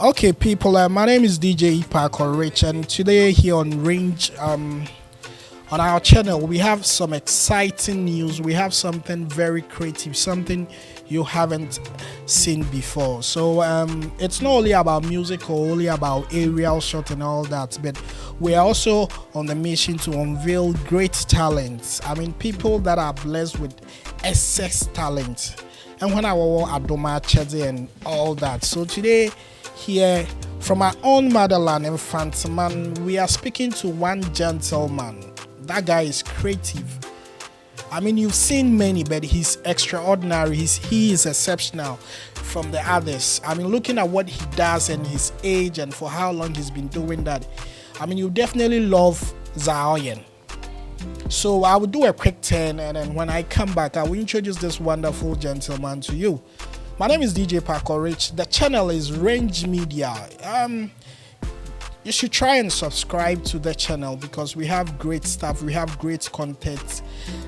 Okay, people. My name is DJ Parker Rich, and today here on Range, on our channel, we have some exciting news. We have something very creative, something you haven't seen before. So it's not only about music or only about aerial shot and all that, but we're also on the mission to unveil great talents. I mean, people that are blessed with excess talent. And when I was Adoma Chede and all that. So today, here from our own motherland, Infantsman, we are speaking to one gentleman. That guy is creative. I mean, you've seen many, but he's extraordinary. He is exceptional from the others. I mean, looking at what he does and his age and for how long he's been doing that, I mean, you definitely love Zaoyen. So I will do a quick turn, and then when I come back, I will introduce this wonderful gentleman to you. My name is DJ Parker Rich. The channel is Range Media. You should try and subscribe to the channel because we have great stuff, we have great content,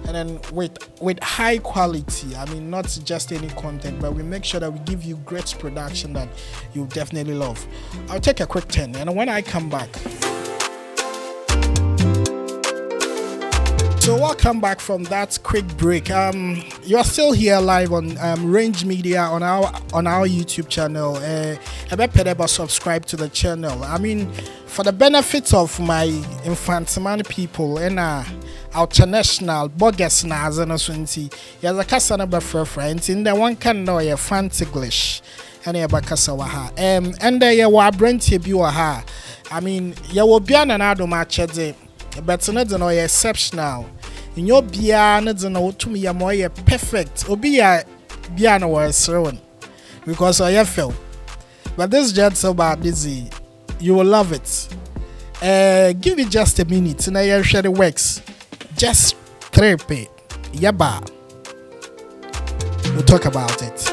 and then with high quality. I mean, not just any content, but we make sure that we give you great production that you definitely love. I'll take a quick turn, and when I come back. So welcome back from that quick break. You are still here live on Range Media on our YouTube channel. Subscribe to the channel. I mean, for the benefit of my Infantsman people and our international bogus na azano swinti. There's a kasa number for friends in the one can know a fancy English and a bakasa waha. And there were brand you ha. I mean, you will be an adoma chede. But not no exceptional. In your biana to me a more perfect. Obi a biana was thrown because I felt. But this just about dizzy. You will love it. Give it just a minute and I share the works. Just crepe. Yaba. We'll talk about it.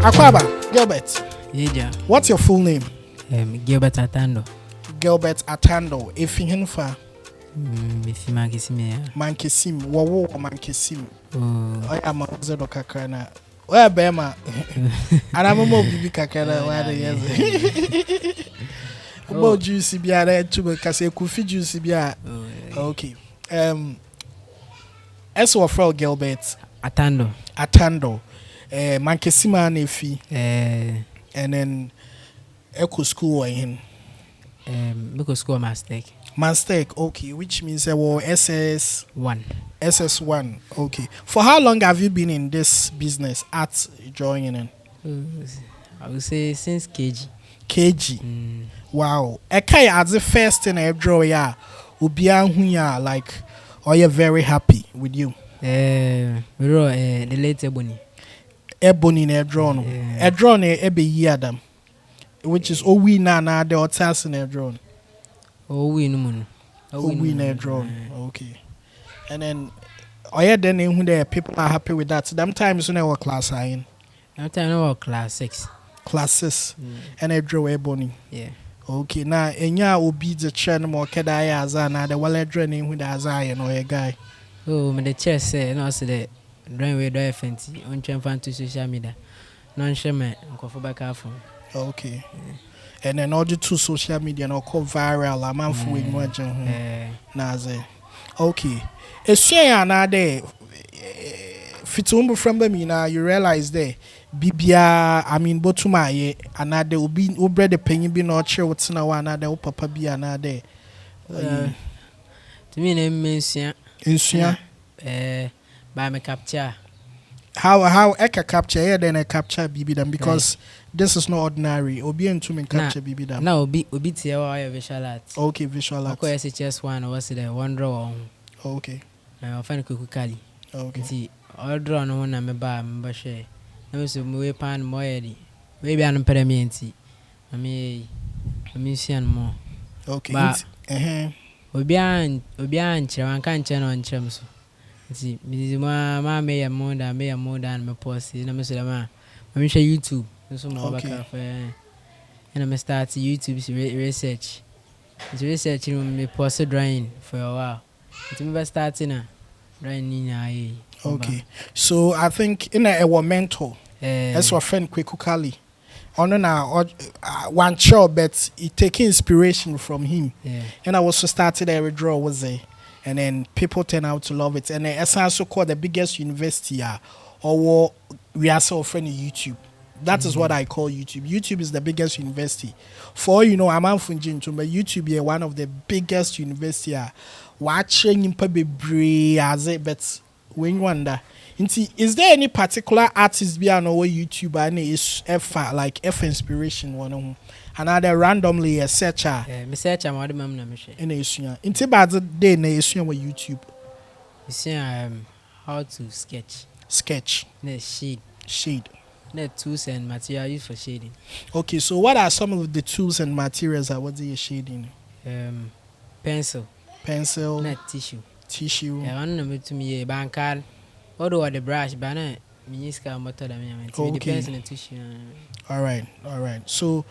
Akwaba, Gilbert. Yeah. What's your full name? Gilbert Atando. Gilbert Atando. Efihinfa. If you Mankesim. Wawo Mankesim. Oh. I am a Zedo Kakrana. Where Bema? And I'm a more bibi Kakana. Why the yes? About juicy bia to because a coffee juicy bia. Okay. As of Frau Gilbert Atando. Mankesima Nefi. And then Echo School in Because school Mistake, okay, which means there were SS1. SS1. Okay. For how long have you been in this business at joining in? I would say since KG. KG. Wow. Okay, as the first thing I draw, yeah, like, are you very happy with you? We draw the late Ebony. Ebony in drone. A drone every year, them, which is all we now the hotels in a drone. Oh, we no. Oh, we in drone. Okay. And then, are you then who there people are happy with that? Sometimes when I was class in. Sometimes I was class 6. Classes. And I draw Ebony. Yeah. Okay, now enya will be the channel more kedaya as na the wallet draining with as I know a guy. Oh, me the chair say no say the drain we do fancy on champion to social media. Non shame ko for back afo. Okay. And then all the two social media no go viral a man for we no agent na say. Okay. Esua na there fitumbu from them na you realize there bibia I mean botuma ye another will be bread the penny be not sure what's now another papa be another to me name mensia by me capture how I can capture here then I capture bibi them because this is not ordinary obi and to me capture bibi them now obi tie or visual art. Okay, visual art. Okay, just one was the one draw. Okay. I find kukukali. Okay. See all draw no one me ba me share. No so we pan moyedi. Maybe an permanency. I mean see more. Okay. But obi an chira kan channel on chem so. See me ma me more than me post na me so ma. Me share YouTube. So mo back for and I start YouTube research. The research me post drawing for a while. It's me starting drawing okay. So I think in a mentor that's our friend Kwekukali. On now one show but it taking inspiration from him. And I also started a draw was there. And then people turn out to love it. And then it's also called the biggest university or we are so friend YouTube. That is what I call YouTube. YouTube is the biggest university. For I'm Funjin to but YouTube is one of the biggest university. Watching in Pebbre as it but when you wonder. Is there any particular artist behind our YouTube and is like inspiration one another randomly a searcher? Me search am what mam na me share. In Asia. Inti bad day na Asia on YouTube. You see how to sketch. Sketch. Ne shade. Ne tools and material used for shading. Okay, so what are some of the tools and materials that what you shading? Pencil. Ne tissue. Yeah, one number to me a bankal. Although the brush banner miniska motor the pencil and tissue. All right. So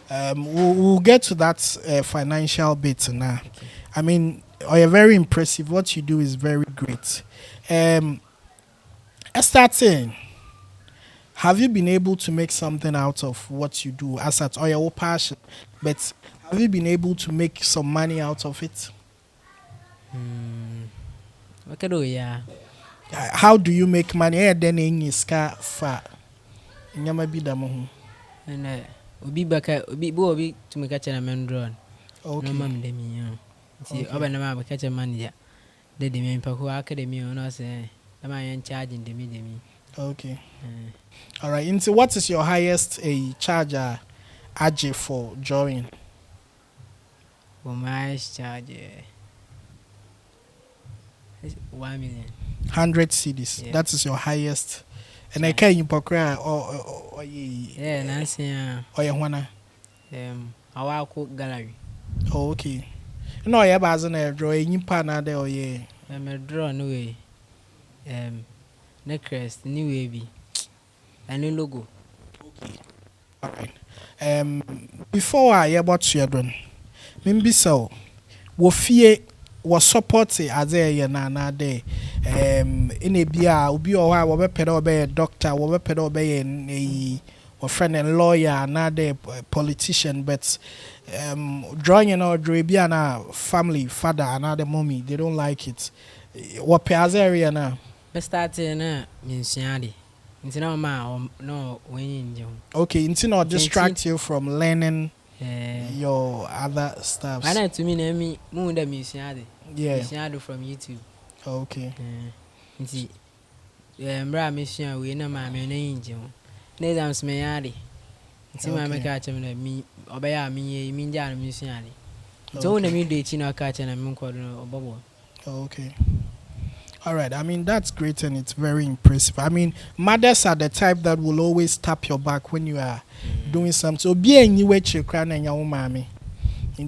we'll get to that financial bit now. Okay. I mean, you're very impressive. What you do is very great. Starting, have you been able to make something out of what you do as at or your passion? But have you been able to make some money out of it? Yeah. How do you make money? Then in your scar far. Nyama bi damo. And obi to make a man drawn. Okay. No mam de me. See, oba na ma catch a man ya. De me who academy or no say. Am I in charging the me? Okay. All right. And so what is your highest charger AJ for drawing? For my charge 1 million. 100 CDs. Yeah. That is your highest. And I can't impocra or yeah, Nancy. Or your one. Our cook gallery. Oh, okay. No, yeah, but as a drawing in Pana there, or yeah. I'm a draw no way. Necklace, new wavy. A new logo. All right. Before I about children, maybe so. Wo fie wo support as a na de in a bia obi o ha wo be pede obe doctor wo be pede obe a friend and lawyer na de politician but drawing or bia na family father and the mommy they don't like it what pe as area na be start na mensuade nti na ma no when you okay nti no distract you from learning your other stuff. I know to me na me mu da mensuade yeah from YouTube. Okay. Nti mbra mesua we na ma me na yinje ho na exams me yare nti ma me ka chem na mi obeya mi mi nja na mesuade so na mi do echi na ka chem na me nkodo no obobo. Okay. All right. I mean, that's great and it's very impressive. I mean, mothers are the type that will always tap your back when you are doing something. So, being you with your crown and your mommy.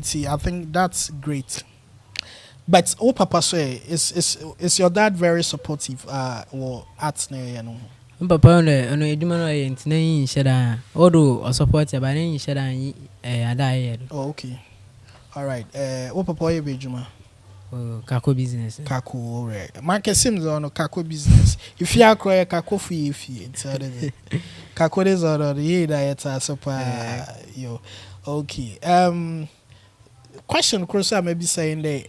See, I think that's great. But, oh, Papa, say, is your dad very supportive or arts? Papa, no, eduma no e ntina yin sheda. Odo support ya ba yin sheda ada. Oh, okay. All right. Oh, Papa, you be juma. Kako business. Kako, all right. Market Sims on Kako business. If you are crying, Kako for you, it's other. Kako is on the year that it's super. Yo, okay. Question, Cross, I may be saying that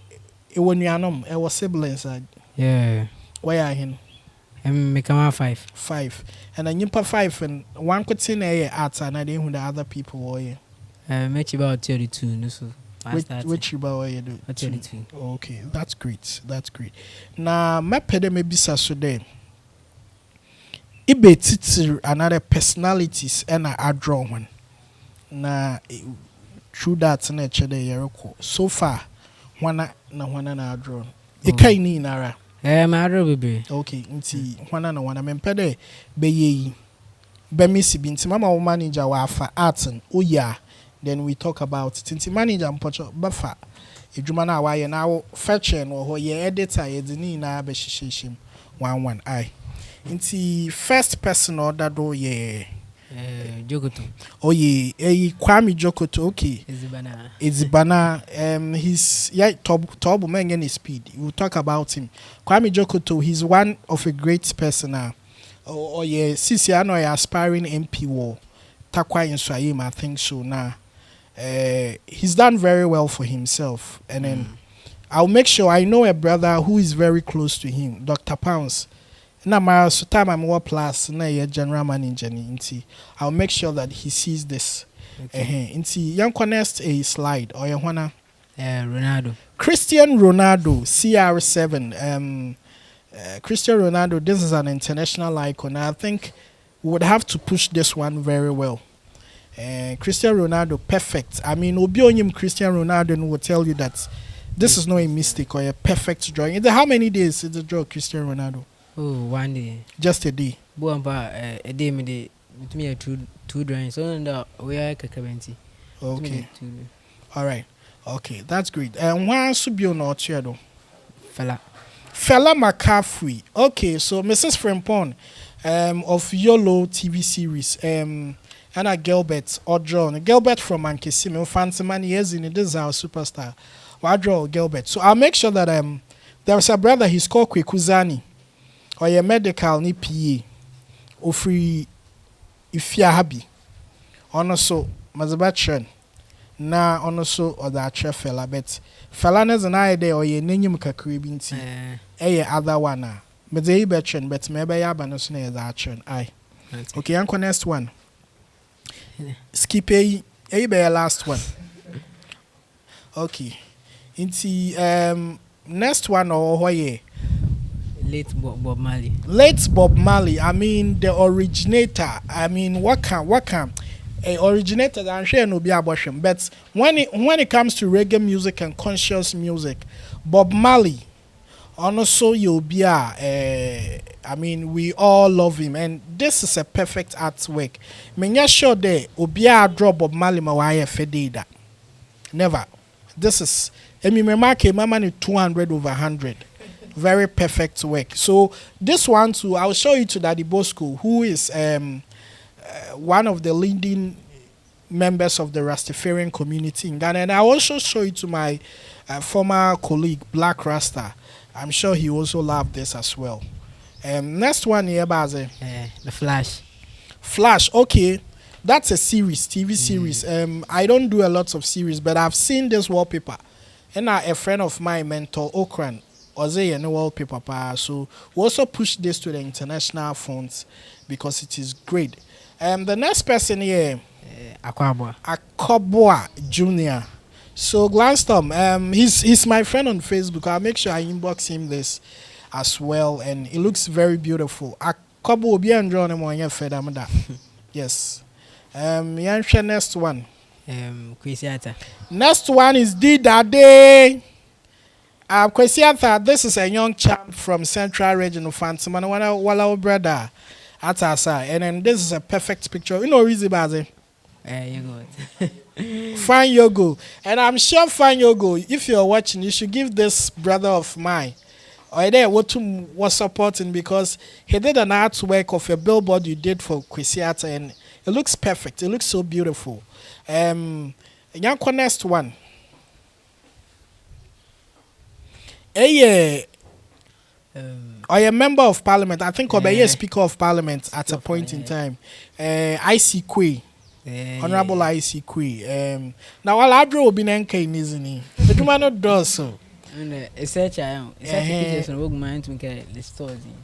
when you are our siblings. Yeah. Where are him? Make 5. 5. And then you put 5 and one could see a arts and I didn't who the other people were here. Make about 32. No, so. Which about you do? 32. Okay, that's great. That's great. Now, my pede may be Saturday. Ibe titi another personalities and I draw one. Na through that na chede yereko. So far, one na draw. Eka ini nara. My draw baby. Okay, inti one me pede be ye. Be misi binti mama manager wa fa artin. Oh yeah. Then we talk about it. Inti manager mpocho bafa. Ejuma na wa ye na fetch no ho ye editor ye dini na be shishishim 11 I. Inti first person order do ye Jokoto. Oh ye Kwame Jokoto. Okay. Ezibana. He's top man any speed. We'll talk about him. Kwame Jokoto, he's one of a great person now. Oh yeah, sisi ano aspiring MP war. Takwa in I think so now. He's done very well for himself. And then I'll make sure I know a brother who is very close to him, Dr. Pounds. Na my time I'm more plus na ye general manager ni I'll make sure that he sees this. Inti young connect a slide or Ronaldo. Cristiano Ronaldo CR7 Cristiano Ronaldo, this is an international icon. I think we would have to push this one very well. Cristiano Ronaldo, perfect. I mean, Obionyim Cristiano Ronaldo will tell you that this is not a mistake or a perfect drawing. How many days is the draw Cristiano Ronaldo? Oh, 1 day. Just a day. A day me me two drawings. So we are kakabenti. Okay. All right. Okay, that's great. And why should be on our chair? Fella McCaffrey. Okay, so Mrs. Frempon of YOLO TV series and a Gilbert or John Gilbert from Ankesime fancy man years in this is our superstar. Wadro Gilbert. So I'll make sure that there's a brother he's called Kwekuzani or a medical ni PA or free if you're happy. Also Mazabachan na also or that fella but fella is an idea or ye name kakribinti other one but they betchen but maybe yabanos near that churn I okay uncle next one skip a last one okay into next one or why late Bob Marley. I mean the originator. I mean what can a originator and share no be abortion. But when it comes to reggae music and conscious music, Bob Marley, also you'll be I mean we all love him and this is a perfect artwork. Menya sure there Obia draw Bob Marley mawaya fedida. Never. This is Emi mama 200 over 100. Very perfect work. So this one too, I'll show you to Daddy Bosco, who is one of the leading members of the Rastafarian community in Ghana, and I also show it to my former colleague Black Rasta. I'm sure he also loved this as well. Next one here, Baze. The Flash. Flash, okay. That's a series, TV series. I don't do a lot of series, but I've seen this wallpaper. And a friend of mine, mentor Okran, was a wallpaper. So we also push this to the international fonts because it is great. The next person here, Akobwa Jr. So Glanstorm, he's my friend on Facebook. I'll make sure I inbox him this as well, and it looks very beautiful. Akobwa will be enjoying him on your fedamada. Yes. Next one. Kwesiata. Next one is Didade. Kwesiata, this is a young chap from Central Region of Fantima. Wala brother Atasa. And then this is a perfect picture. You know easy bazi. Fine Yogo. And I'm sure Fine Yogo, if you're watching, you should give this brother of mine or there what was supporting, because he did an artwork of a billboard you did for Kwesiata, and it looks perfect. It looks so beautiful. Yanko next one. Or a member of parliament. I think or a speaker of parliament at a point in time. IC Kwe. Honorable IC Kwe. Now all Adro will be nanking, isn't he? The woman not does so.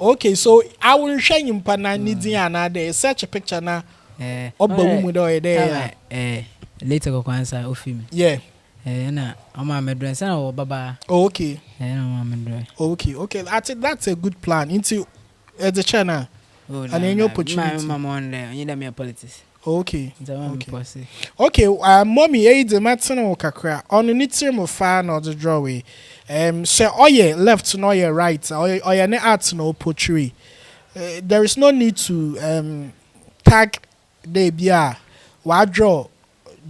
Okay, so I will show you another such a picture now. Later go answer ofim. Yeah. Na ama medre say na baba. Okay. Na medre. Okay. That's a good plan. Into the channel. And any opportunity. Mama on there. You me politics. Okay. Okay, mommy the matter no kakra. On the term of fan or the drawway. Say oye left no oye right. Oye ne art no portray. There is no need to tag the bia. Wadro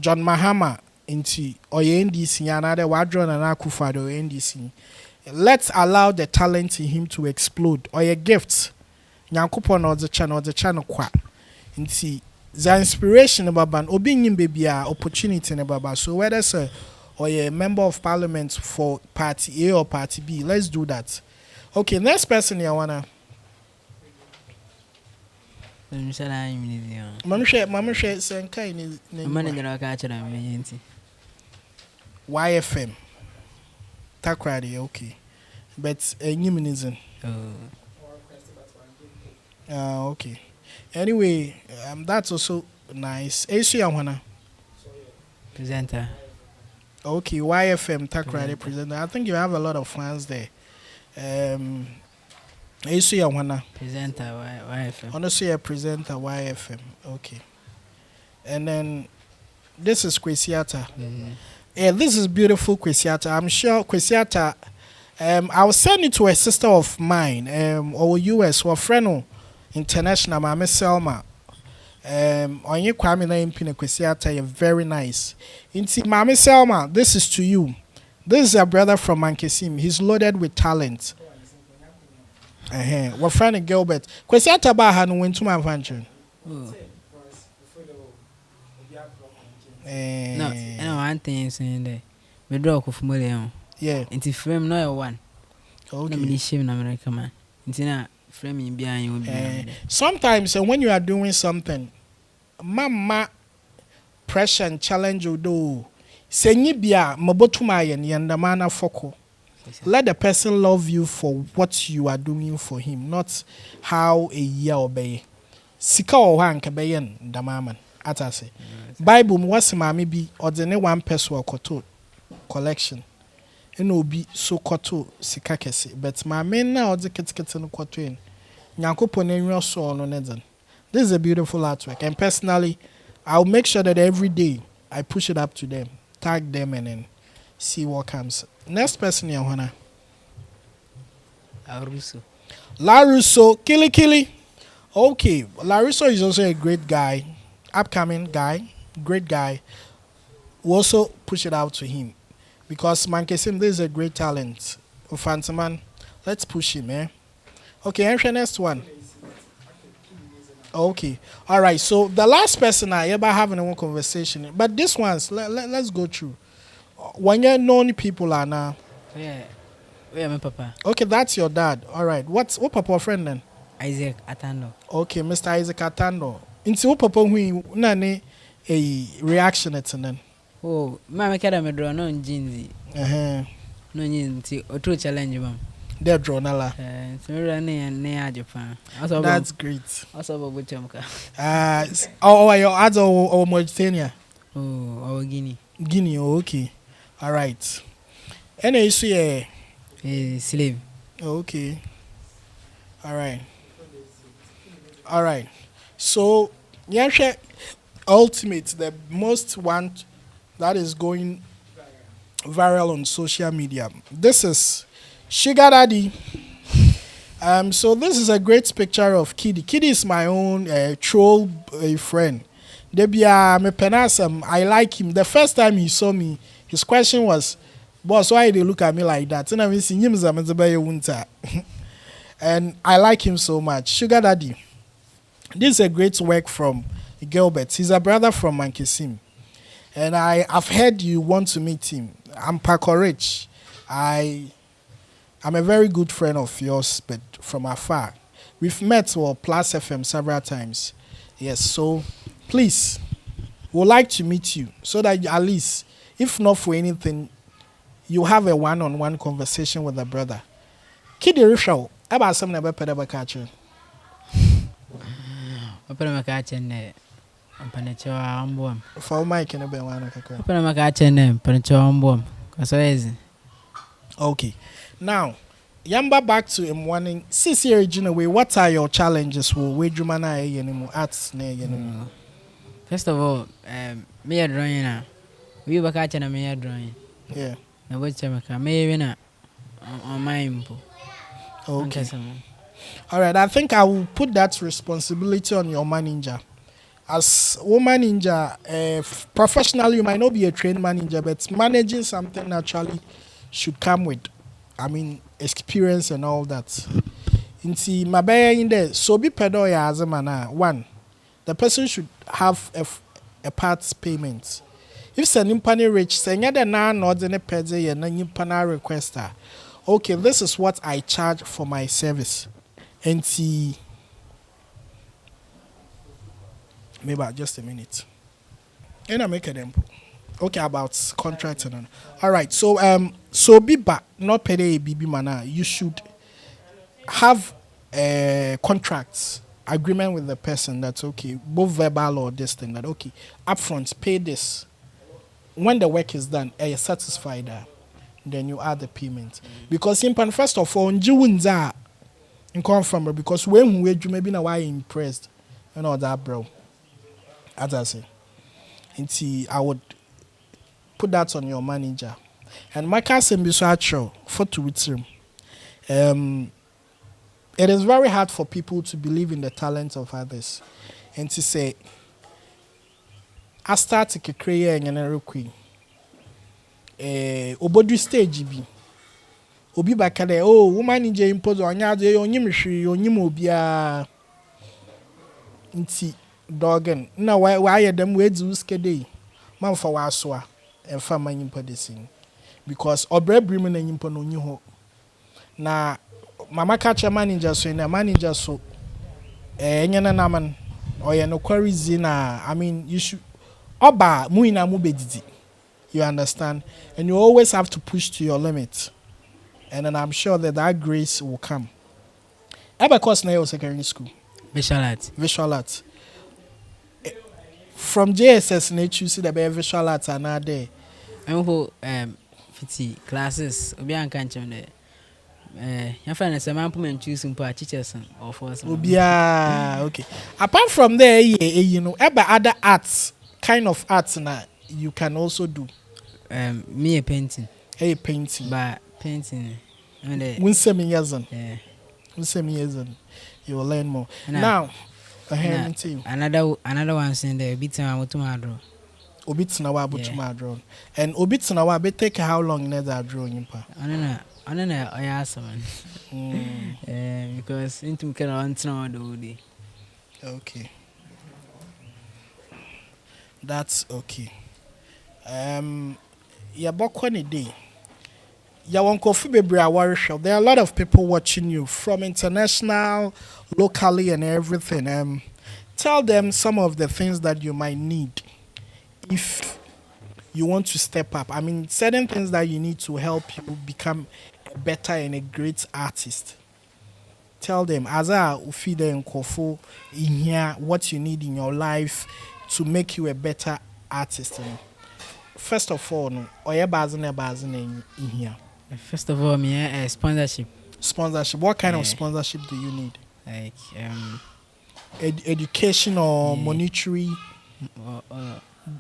John Mahama into oye NDC and other Wadro and Akufado NDC. Let's allow the talent in him to explode. Oye gifts. Nyankopon or the channel kwa. Into the inspiration about ban obeying baby opportunity in baba. So whether sir or a member of parliament for party A or party B, let's do that. Okay, next person you wanna. Mama share senkai ni YFM. Takradi, okay. But numinism. Okay. Anyway, that's also nice. Presenter. Okay, YFM Takradi presenter. I think you have a lot of fans there. Presenter YFM. Honestly, a presenter YFM. Okay. And then this is Kwesiata. Yeah, this is beautiful Kwesiata. I'm sure Kwesiata. I'll send it to a sister of mine. Or US or friend international. Mama Selma. On your Kwame name Pina Kwesiata. You're very nice. Mama Selma, this is to you. This is a brother from Mankesim. He's loaded with talent. We're friend Gilbert. Kwesiata Baha no went to my function. No, one thing saying there. Me draw ko fumole. Yeah. Inti frame no one. Okay. Na me shame na America man. Inti na frame in behind you. Sometimes when you are doing something, mama pressure and challenge you do. Senyi bia mabotuma yen yandamana foko. Let the person love you for what you are doing for him, not how a year obey. Sika o hanka beyen damaman. Atase. Bible mwasi mami bi ordinary one person koto collection. Eno bi so koto sika kese. But mami na odi kitikiti no koto en. Nyankopon enyo so no neden. This is a beautiful artwork, and personally, I'll make sure that every day I push it up to them, tag them, and then see what comes. Next person here, Hana. LaRusso, Kili. Okay, LaRusso is also a great guy, upcoming guy, great guy. We also push it out to him because Mankesim, this is a great talent. Fantaman, let's push him, eh? Okay, next one. Okay. All right. So the last person I ever having one conversation, but this one's let's go through. When you known people are now. Yeah. Where my papa? Okay, that's your dad. All right. What papa friend then? Isaac Atando. Okay, Mr. Isaac Atando. Into what papa who nane a reaction at then. Oh, mama kada me draw no jeans. No jeans. Otu challenge mom. They're drawn ala. That's great. Also, Buchamka. Your ads or Mauritania? Oh, our Guinea. Guinea, okay. All right. And you see a slave. Okay. All right. All right. So, yeah, ultimate, the most one that is going viral on social media. This is Sugar Daddy. So this is a great picture of Kidi. Kidi is my own troll friend. I like him. The first time he saw me, his question was, "Boss, why they look at me like that?" And I like him so much. Sugar Daddy. This is a great work from Gilbert. He's a brother from Mankisim. And I've heard you want to meet him. I'm Paco Rich. I'm a very good friend of yours, but from afar. We've met Plus FM several times. Yes, so please, we'd like to meet you so that at least, if not for anything, you have a one-on-one conversation with a brother. Kidi Rishaw, about something about Pedabakacho. Open my kitchen. I'm Panacho Ambom. For Mike and a Bewana. Open my kitchen, Panacho Ambom. Okay. Now, Yamba back to him wanting CC original way. What are your challenges for Wejumana anymore arts anymore? First of all, me a drawing now. We were catching a me a drawing. Yeah. Now what's Jamaica? May win on my impo. Okay. All right. I think I will put that responsibility on your manager. As woman manager, professionally, you might not be a trained manager, but managing something naturally should come with, experience and all that. Inti mabaya in there, so be pedo ya as a man. One, the person should have a part payment. If say nimpani rich, say nyada na ordinary pede ya na nimpana requester. Okay, this is what I charge for my service. Inti maybe just a minute. And I make a demo. Okay, about contracting. All right, so biba not pay a BB mana. You should have a contracts agreement with the person that's okay, both verbal or this thing that okay, upfront pay this. When the work is done, are you satisfied? Then you add the payment because simple first of all, njiwunza in confirm because when we do maybe now why impressed and all that, bro. As I say, I would put that on your manager. And my cousin be so actual for to with him. It is very hard for people to believe in the talents of others and to say, I start to create an queen. Obodu stage bi. Obi bakade woman nje impose onya de onyim hwe onyim obia. Nti dogen na why dem we do skede man for wasoa and fama nyimpa desin because obrebrim na nyimpa no nyi ho na mama catch manager so na manager so enyana naman oye no queries na you should oba muina mu bedidi, you understand, and you always have to push to your limit, and then I'm sure that grace will come. Ever course na your secondary school visual art. From JSS, you see the visual arts are not there. I'm for 50 classes. Obian can't change there. Your friend is a man who choosing part teachers or for us. Okay. Apart from there, other arts, kind of arts now you can also do. Me a painting. Hey, painting. But painting. When 7 years on. Yeah. When 7 years on, you will learn more. Now. Another one saying there beat time to my draw. Obitsna wa butuma draw. And obitsna wa be take how long never drawing pa. I don't know I ask man. Because into can on do day. Okay, that's okay. Yeah, but one day. Yeah, one coffee baby show. There are a lot of people watching you from international, locally, and everything. Tell them some of the things that you might need if you want to step up. I mean, certain things that you need to help you become a better and a great artist. Tell them as a feed and kofo in here what you need in your life to make you a better artist. First of all, no, or in here. First of all, me sponsorship. Sponsorship. What kind of Yeah. sponsorship do you need? Like Education or Yeah. monetary?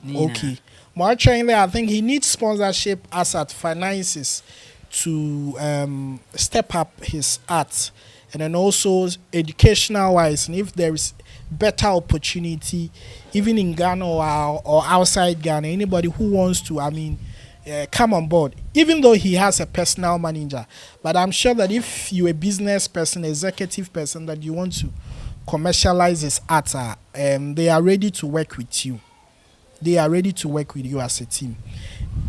Nina. Okay. More trying there, I think he needs sponsorship as at finances to step up his art, and then also educational wise. And if there is better opportunity, even in Ghana or outside Ghana, anybody who wants to, I mean, come on board. Even though he has a personal manager, but I'm sure that if you're a business person, executive person, that you want to commercialize his art, they are ready to work with you. They are ready to work with you as a team.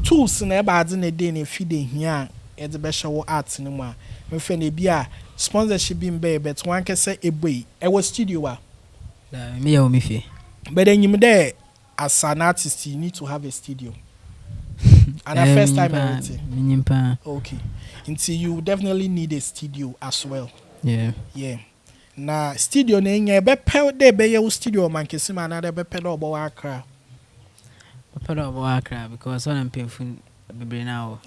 Tools na eba ade na dey na feed here e de be show art no mu a me fe na bi a sponsorship bi mbe but one can say eboy e was studio a Me ya me fe. but then you there as an artist you need to have a studio and the first time everything okay until you definitely need a studio as well. Yeah na studio na nya be pe dey be your studio man kesi man na dey be pe do obo akra because when I'm painful now.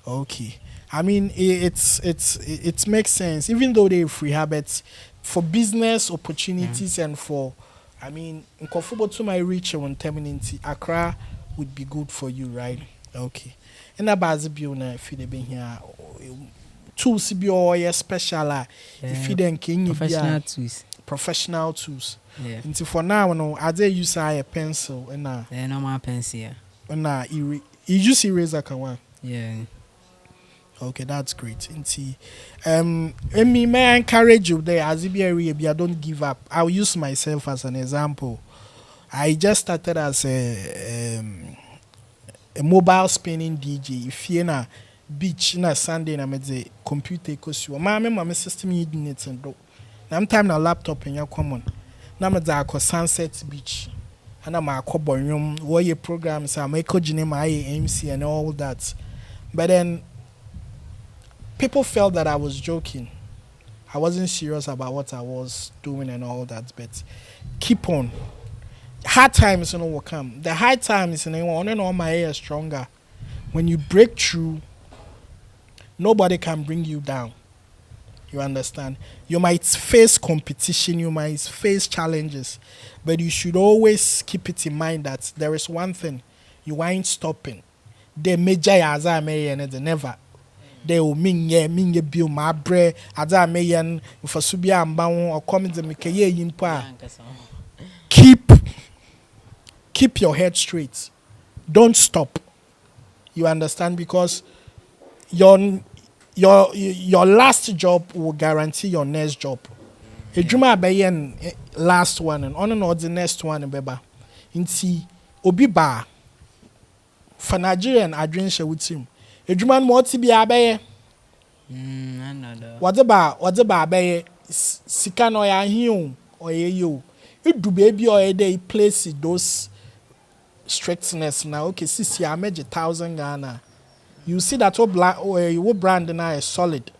Okay. I mean, it makes sense. Even though they're free habits for business opportunities and for, I mean, comfortable to my reach and terminity, Accra would be good for you, right? Okay. And about the biona, if you been here, tools be all special. If you then can professional tools. Yeah. Until for now, no, I dare use a pencil and normal pencil. You use eraser, can one. Yeah. Okay, that's great. Me may I encourage you there as if I don't give up. I'll use myself as an example. I just started as a mobile spinning DJ. If you're na beach na Sunday na me computer kosi. My system you need and do. Now time na laptop in your common. Na me Sunset Beach. And I'm a room where your programs are my MC and all that. But then people felt that I was joking. I wasn't serious about what I was doing and all that. But keep on. Hard times will come. The hard times want to know my hair stronger. When you break through, nobody can bring you down. You understand? You might face competition, you might face challenges, but you should always keep it in mind that there is one thing you ain't stopping. The major as I may and never. They will mean ye bill my bread as I may and for Subia and Bound or coming to make a in pa. Keep your head straight. Don't stop. You understand? Because your last job will guarantee your next job. Ejuma abayen last one and on the next one beba. Inti obi ba for Nigerian adwin she with him. Ejuma mo ti bi abaye. What about abaye sika no ya hiun or you. It do baby or day place those strictness now. Okay, sisi I made 1,000 Ghana. You see that your brand now is solid.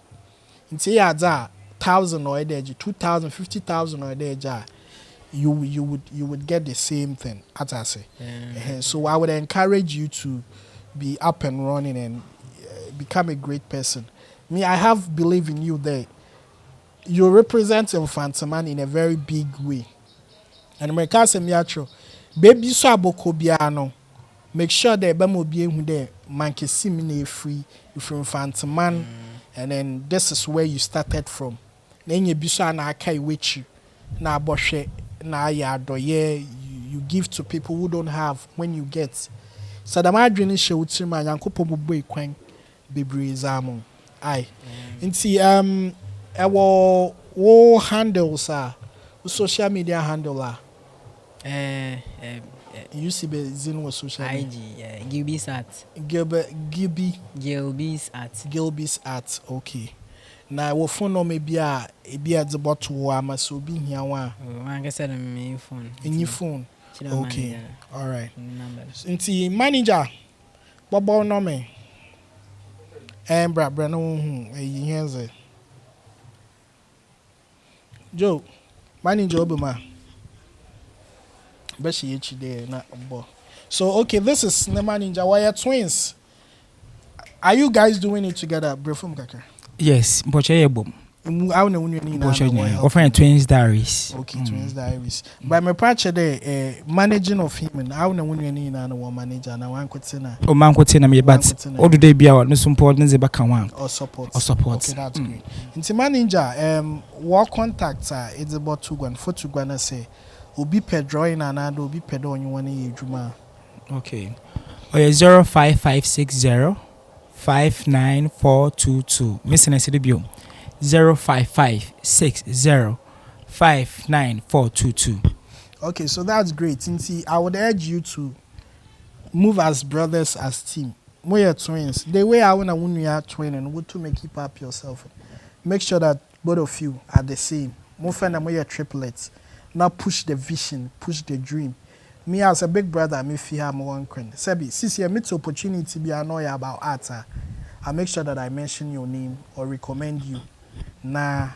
Until you had 1,000 or a day, 2,000, 50,000 or a day, you would get the same thing. As I say, so I would encourage you to be up and running and become a great person. Me, I have belief in you there. You represent Infantaman in a very big way. And my cousin Miatro, baby so aboko biano. Make sure that Bamo be who there man can see me free from Fantaman, and then this is where you started from. Then you be so na kai with you. Na boshe na ya doye you give to people who don't have when you get. So the madrini show to my yankopo boy kwan bebre zamo. Aye. Inti wo handles are social media handle you see be zin was social media. IG Gilby's at Gilby's at okay. Now wo phone no maybe a the bottle ama so be here one. I guess my phone. In your phone. Okay. All right. Nti manager Bobo no me. Bra no hu Joe manager Obama. Beshi echi there na bo. So okay, this is the manager. Why are twins? Are you guys doing it together, Brefum Kaka? Yes, Boche Bom. Boche Twins Diaries. Okay, Twins Diaries. But my partner there, managing of him and I don't know any manager and I want to oh, man, me, but all the day be out, no support, no one. Or support. Okay, that's great. Into manager, what contacts are it's about 4 say, Obi pe drawing and I do be pedo on you 1 year, Juma. Okay. Oh, yeah, 05560 59422. Missing a CDBO 05560 59422. Okay, so that's great. Since I would urge you to move as brothers, as team. We are twins. The way I want when we are twin and what to make keep up yourself. Make sure that both of you are the same. More find that we are triplets. Now push the vision, push the dream. Me as a big brother, me feel more one friend. Sebi, since you meet opportunity be annoyed about art, I make sure that I mention your name or recommend you. Na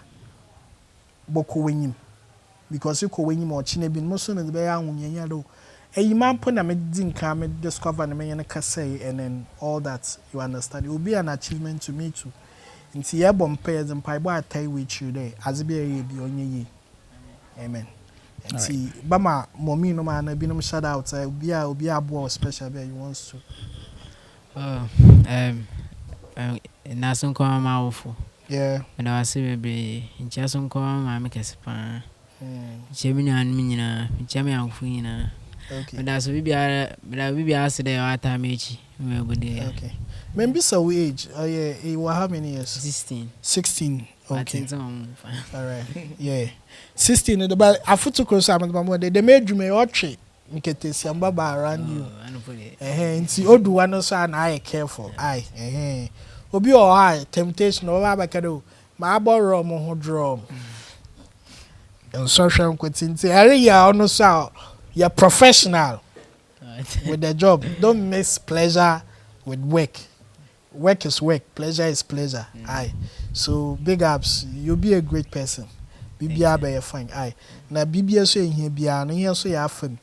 boko wenyim. Because you ko wenyim or chine bin most of the be ya do. You man put na me dinka me discover na me yana say and then all that you understand. It will be an achievement to me too. Nti ye bom pairs and paibo atai with you there. As be onye ye. Amen. See, Bama, mommy, no man, I been shout out. Be a boy special bear you wants to. Nasun come mouthful. Yeah. And I say, be in Jason come, I make a span. Jimmy and Mina, Jammy and Queen. Okay. And that's we be asked there at time age. Okay. Maybe so age. Oh, yeah. How many years? 16. Okay. All right. Yeah. 16 but I foot to cross they made you may watch Nkete siamba around you. Nti odu one so and I careful. Obi o high temptation o ba kado ma aboro mo ho drum. And social kwenti area ya ono so you're professional with the job. Don't mix pleasure with work. Work is work, pleasure is pleasure. So big ups, you'll be a great person. Bibia be fine. Na bibia so here bia no here so ya fam.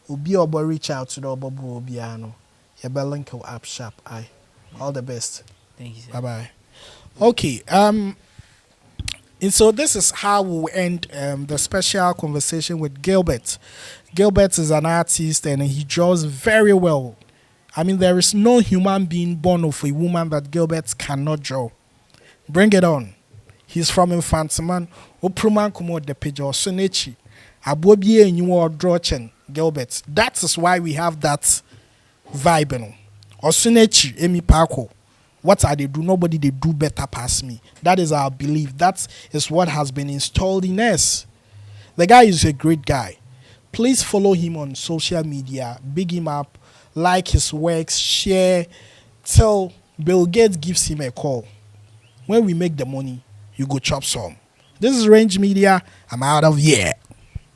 Obi obo reach out to the obo bia no. You be link up sharp. All the best. Thank you, sir. Bye bye. Okay. And so this is how we'll end the special conversation with Gilbert. Gilbert is an artist and he draws very well. I mean, there is no human being born of a woman that Gilbert cannot draw. Bring it on. He's from Infantiman. Opruman kumo de page or Sonechi. Abobie and you are drawing Gilbert. That is why we have that vibe. Or Sonechi, Emi Parko. What are they do? Nobody they do better past me. That is our belief. That is what has been installed in us. The guy is a great guy. Please follow him on social media. Big him up. Like his works. Share. Tell Bill Gates gives him a call. When we make the money, you go chop some. This is Range Media. I'm out of here.